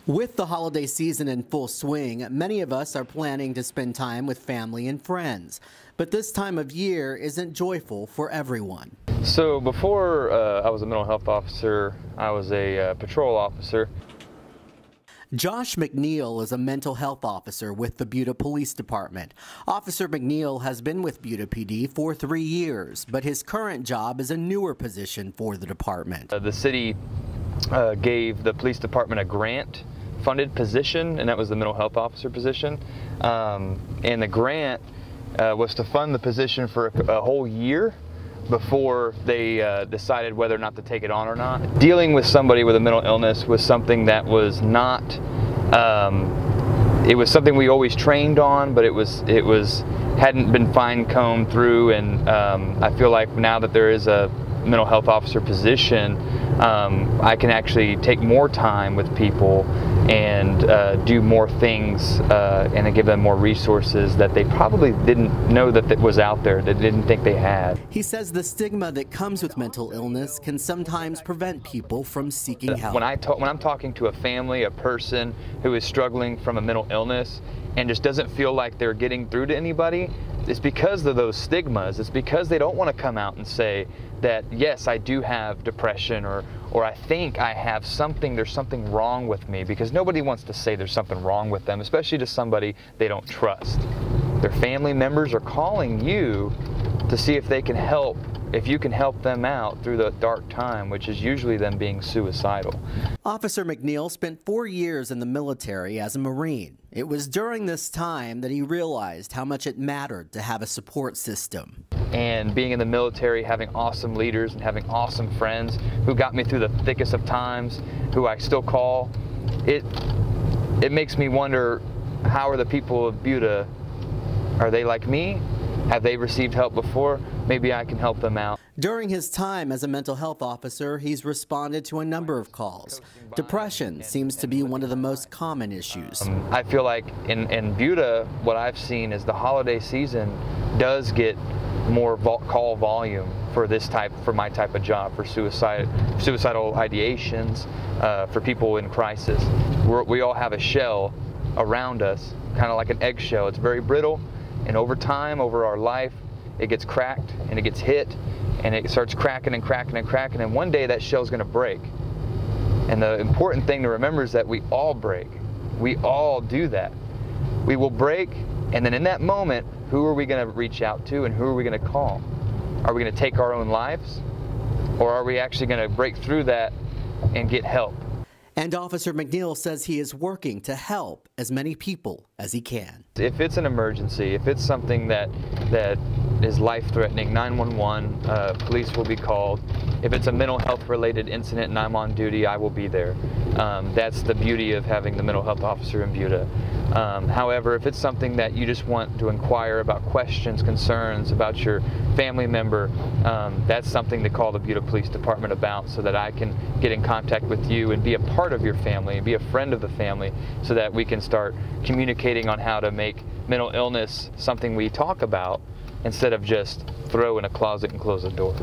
With the holiday season in full swing, many of us are planning to spend time with family and friends. But this time of year isn't joyful for everyone. So before I was a mental health officer, I was a patrol officer. Josh McNeal is a mental health officer with the Buda Police Department. Officer McNeal has been with Buda PD for 3 years, but his current job is a newer position for the department. The city gave the police department a grant-funded position, and that was the mental health officer position. And the grant was to fund the position for a whole year before they decided whether or not to take it on or not. Dealing with somebody with a mental illness was something that was not, it was something we always trained on, but it hadn't been fine-combed through, and I feel like now that there is a mental health officer position, I can actually take more time with people and do more things and give them more resources that they probably didn't know that was out there, that they didn't think they had. He says the stigma that comes with mental illness can sometimes prevent people from seeking help. When I'm talking to a family, a person who is struggling from a mental illness and just doesn't feel like they're getting through to anybody, it's because of those stigmas. It's because they don't want to come out and say that, yes, I do have depression, or I think I have something, there's something wrong with me, because nobody wants to say there's something wrong with them, especially to somebody they don't trust. Their family members are calling you to see if they can help, if you can help them out through the dark time, which is usually them being suicidal. Officer McNeal spent 4 years in the military as a Marine. It was during this time that he realized how much it mattered to have a support system. And being in the military, having awesome leaders and having awesome friends who got me through the thickest of times, who I still call, it makes me wonder, how are the people of Buda? Are they like me? Have they received help before? Maybe I can help them out. During his time as a mental health officer, he's responded to a number of calls. Depression seems to be one of the most common issues. I feel like in Buda, what I've seen is the holiday season does get more call volume for my type of job, for suicidal ideations, for people in crisis. We all have a shell around us, kind of like an eggshell. It's very brittle. And over time, over our life, it gets cracked and it gets hit and it starts cracking and cracking and cracking, and one day that shell's going to break. And the important thing to remember is that we all break. We all do that. We will break, and then in that moment, who are we going to reach out to and who are we going to call? Are we going to take our own lives, or are we actually going to break through that and get help? And Officer McNeal says he is working to help as many people as he can. If it's an emergency, if it's something that is life-threatening, 911, police will be called. If it's a mental health related incident and I'm on duty, I will be there. That's the beauty of having the mental health officer in Buda. However, if it's something that you just want to inquire about, questions, concerns about your family member, that's something to call the Buda Police Department about, so that I can get in contact with you and be a part of your family and be a friend of the family, so that we can start communicating on how to make mental illness something we talk about instead of just throw in a closet and close the door.